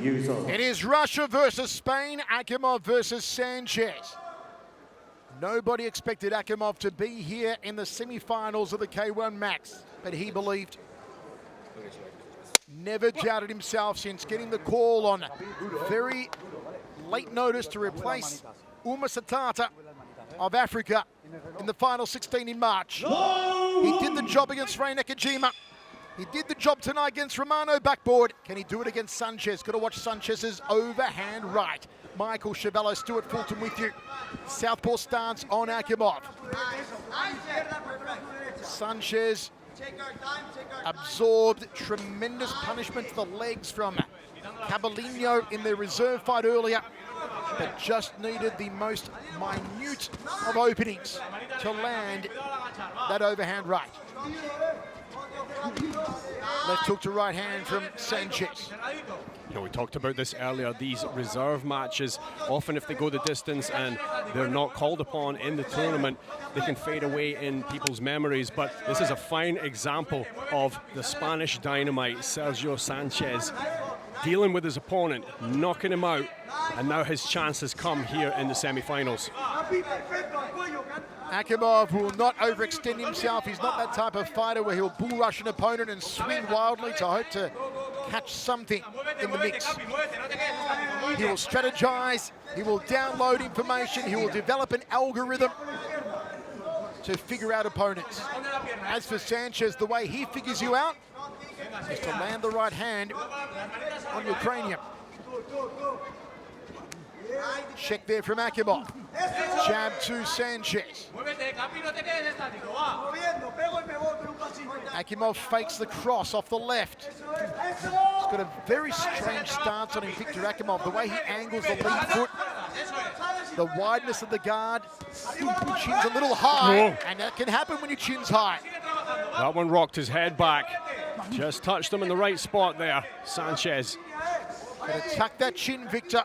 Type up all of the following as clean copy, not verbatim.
user. It is Russia versus Spain, Akimov versus Sanchez. Nobody expected Akimov to be here in the semi-finals of the K-1 Max, but he believed. Never doubted himself since getting the call on very late notice to replace Uma Satata of Africa in the final 16 in March. He did the job against Ray Nakajima. He did the job tonight against Romano backboard. Can he do it against Sanchez? Got to watch Sanchez's overhand right. Michael Chavello, Stuart Fulton with you. Southpaw stance on Akimov. Sanchez absorbed tremendous punishment to the legs from Caballino in their reserve fight earlier, but just needed the most minute of openings to land that overhand right. Left hook to right hand from Sanchez. You know, we talked about this earlier, these reserve matches, often if they go the distance and they're not called upon in the tournament, they can fade away in people's memories. But this is a fine example of the Spanish dynamite, Sergio Sanchez, dealing with his opponent, knocking him out, and now his chance has come here in the semi-finals. Akimov will not overextend himself. He's not that type of fighter where he'll bull rush an opponent and swing wildly to hope to catch something in the mix. He will strategize, he will download information, he will develop an algorithm to figure out opponents. As for Sanchez, the way he figures you out is to land the right hand on your cranium. Check there from Akimov. Jab to Sanchez. Akimov fakes the cross off the left. He's got a very strange stance on him, Viktor Akimov. The way he angles the lead foot, the wideness of the guard, chin's a little high, and that can happen when your chin's high. That one rocked his head back. Just touched him in the right spot there, Sanchez. Gonna tuck that chin, Victor.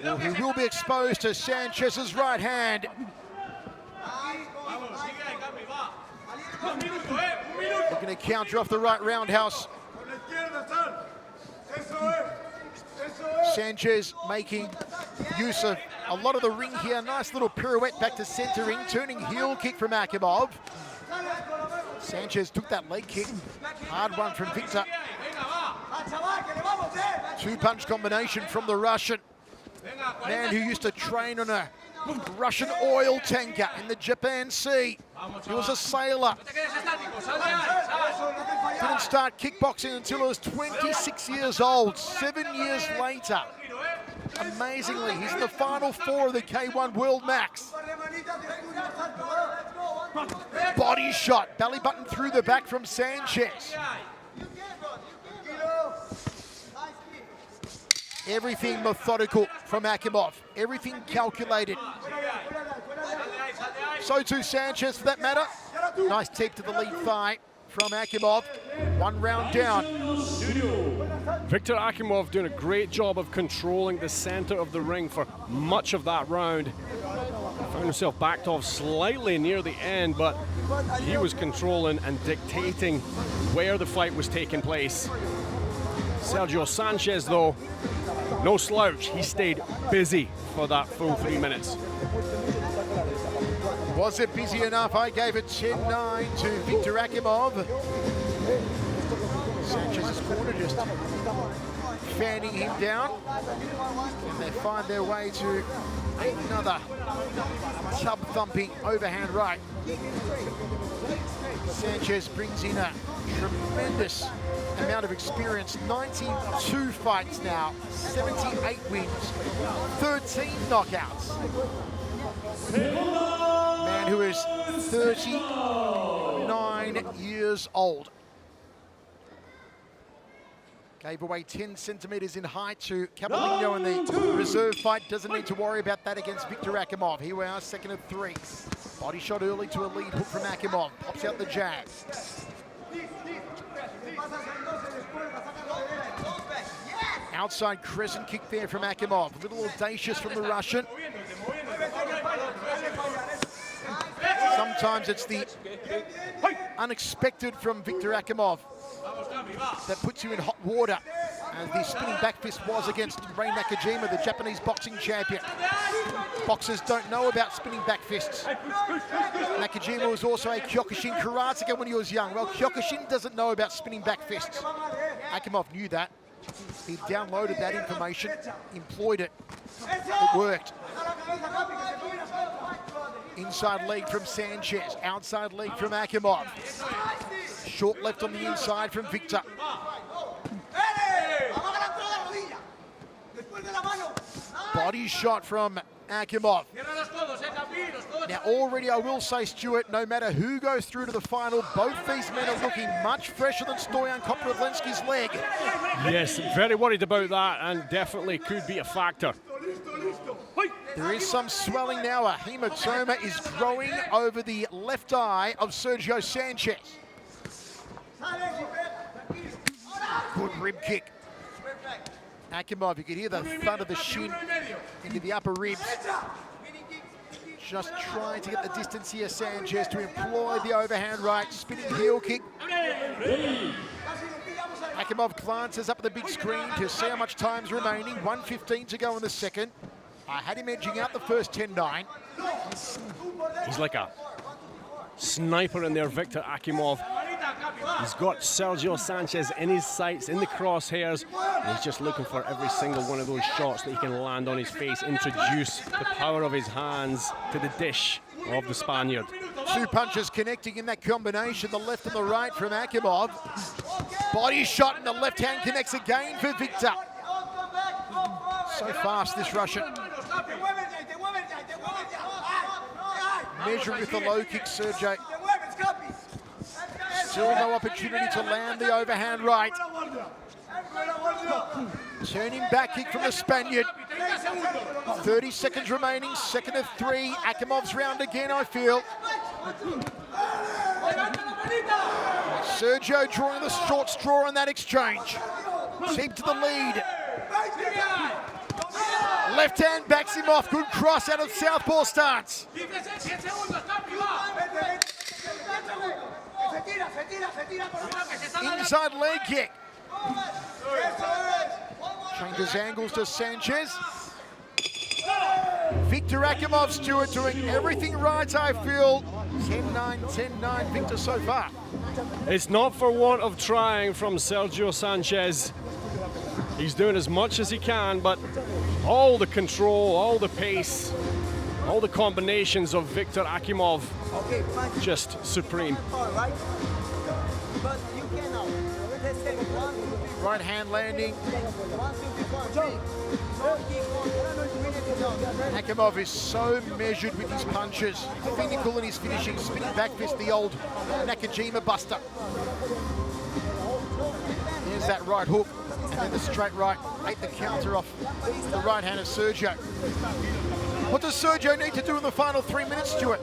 Well, he will be exposed to Sanchez's right hand. Looking to counter off the right roundhouse. Sanchez making use of a lot of the ring here. Nice little pirouette back to centering, turning heel kick from Akimov. Sanchez took that leg kick. Hard one from Victor. Two-punch combination from the Russian. Man who used to train on a Russian oil tanker in the Japan Sea. He was a sailor. Didn't start kickboxing until he was 26 years old. 7 years later, amazingly, he's in the final four of the K-1 World Max. Body shot, belly button through the back from Sanchez. Everything methodical from Akimov. Everything calculated. So too Sanchez, for that matter. Nice tip to the lead thigh from Akimov. 1 round down. Viktor Akimov doing a great job of controlling the center of the ring for much of that round. Found himself backed off slightly near the end, but he was controlling and dictating where the fight was taking place. Sergio Sanchez, though, no slouch. He stayed busy for that full 3 minutes. Was it busy enough? I gave it 10-9 to Viktor Akimov. Sanchez's corner just fanning him down. And they find their way to another tub-thumping overhand right. Sanchez brings in a tremendous amount of experience. 92 fights now, 78 wins, 13 knockouts. Man who is 39 years old. Gave away 10 centimeters in height to Caballino in the reserve fight. Doesn't need to worry about that against Viktor Akimov. Here we are, second of 3. Body shot early to a lead hook from Akimov. Pops out the jab. Outside crescent kick there from Akimov. A little audacious from the Russian. Sometimes it's the unexpected from Viktor Akimov that puts you in hot water. as the spinning back fist was against Ray Nakajima, the Japanese boxing champion. Boxers don't know about spinning back fists. Nakajima was also a Kyokushin karateka when he was young. Well, Kyokushin doesn't know about spinning back fists. Akimov knew that. He downloaded that information, employed it. It worked. Inside leg from Sanchez, outside leg from Akimov. Short left on the inside from Viktor. Body shot from Akimov. Now already I will say, Stuart, no matter who goes through to the final, both these men are looking much fresher than Stoyan Koprivlensky's leg. Yes, very worried about that, and definitely could be a factor. There is some swelling now. A hematoma is growing over the left eye of Sergio Sanchez. Good rib kick. Akimov, you could hear the thud of the shin into the upper ribs. Just trying to get the distance here, Sanchez, to employ the overhand right, spinning heel kick. Akimov glances up at the big screen to see how much time's remaining. 1:15 to go in the second. I had him edging out the first 10-9. He's like a sniper in there, Viktor Akimov. He's got Sergio Sanchez in his sights, in the crosshairs, and he's just looking for every single one of those shots that he can land on his face, introduce the power of his hands to the dish of the Spaniard. Two punches connecting in that combination, the left and the right from Akimov. Body shot, and the left hand connects again for Viktor. So fast, this Russian. Measuring with the low kick, Sergio. Still no opportunity to land the overhand right. Turning back kick from the Spaniard. 30 seconds remaining, second of 3. Akimov's round again, I feel. Sergio drawing the short straw in that exchange. Deep to the lead. Left hand backs him off. Good cross out of southpaw stance. Inside leg kick. Changes angles to Sanchez. Viktor Akimov, Stuart, doing everything right, I feel. 10-9, 10-9, Viktor so far. It's not for want of trying from Sergio Sanchez. He's doing as much as he can, but all the control, all the pace, all the combinations of Viktor Akimov, just supreme. Right hand landing. Akimov is so measured with his punches, clinical in his finishing, spinning back fist, the old Nakajima buster. There's that right hook, and then the straight right, ate the counter off the right hand of Sergio. What does Sergio need to do in the final 3 minutes, Stuart?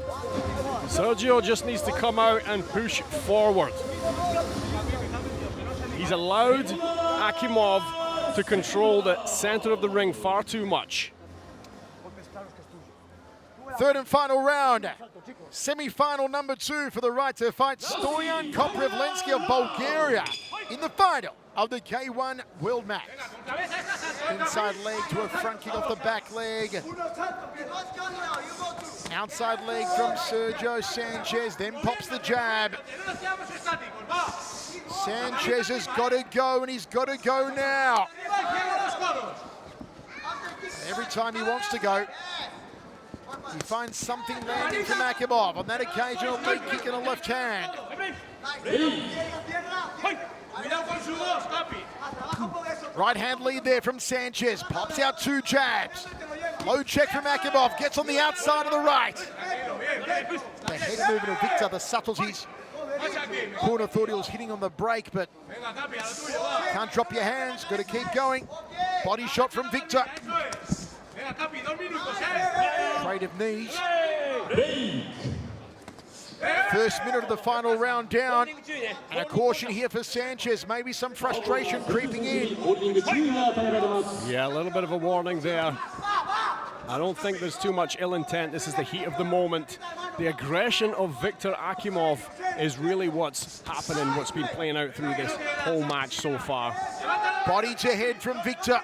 Sergio just needs to come out and push forward. He's allowed Akimov to control the center of the ring far too much. Third and final round. Semi-final number 2 for the right to fight Stoyan Koprivlensky of Bulgaria in the final of the K-1 World Match. Inside leg to a front kick off the back leg. Outside leg from Sergio Sanchez, then pops the jab. Sanchez has got to go, and he's got to go now. Every time he wants to go, he finds something landing from Akimov. On that occasion, a leg kick and a left hand. Right hand lead there from Sanchez. Pops out 2 jabs. Low check from Akimov. Gets on the outside of the right. The head movement of Viktor, the subtleties. Corner thought he was hitting on the break, but can't drop your hands. Got to keep going. Body shot from Viktor. Trade of knees. First minute of the final round down, and a caution here for Sanchez. Maybe some frustration creeping in. Yeah, a little bit of a warning there. I don't think there's too much ill intent. This is the heat of the moment. The aggression of Viktor Akimov is really what's happening, what's been playing out through this whole match so far. Body to head from Viktor.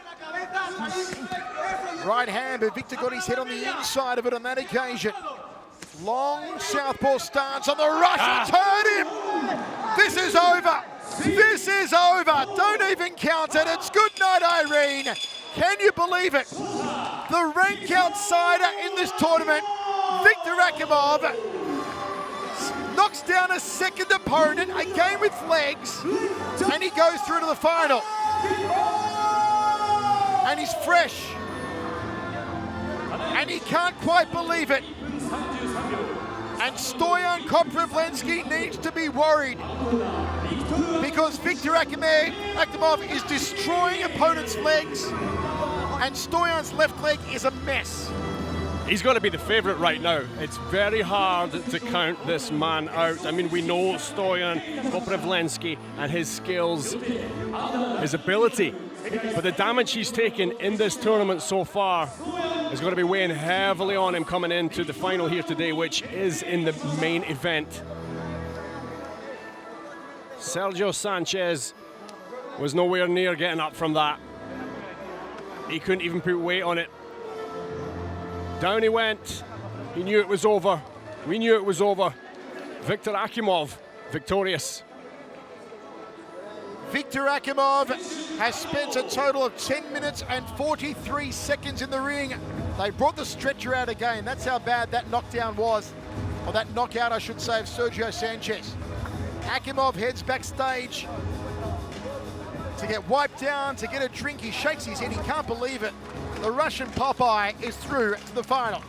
Right hand, but Viktor got his head on the inside of it on that occasion. Long southpaw stance on the rush. It's hurt him. This is over. This is over. Don't even count it. It's good night, Irene. Can you believe it? The rank outsider in this tournament, Viktor Akimov, knocks down a second opponent, again with legs, and he goes through to the final. And he's fresh. And he can't quite believe it. And Stoyan Koprivlensky needs to be worried because Viktor Akimov is destroying opponents' legs and Stoyan's left leg is a mess. He's got to be the favourite right now. It's very hard to count this man out. I mean, we know Stoyan Koprivlensky and his skills, his ability, but the damage he's taken in this tournament so far is going to be weighing heavily on him coming into the final here today, which is in the main event. Sergio Sanchez was nowhere near getting up from that. He couldn't even put weight on it. Down he went. He knew it was over. We knew it was over. Viktor Akimov, victorious. Viktor Akimov has spent a total of 10 minutes and 43 seconds in the ring. They brought the stretcher out again. That's how bad that knockdown was. Or that knockout, I should say, of Sergio Sanchez. Akimov heads backstage to get wiped down, to get a drink. He shakes his head. He can't believe it. The Russian Popeye is through to the final.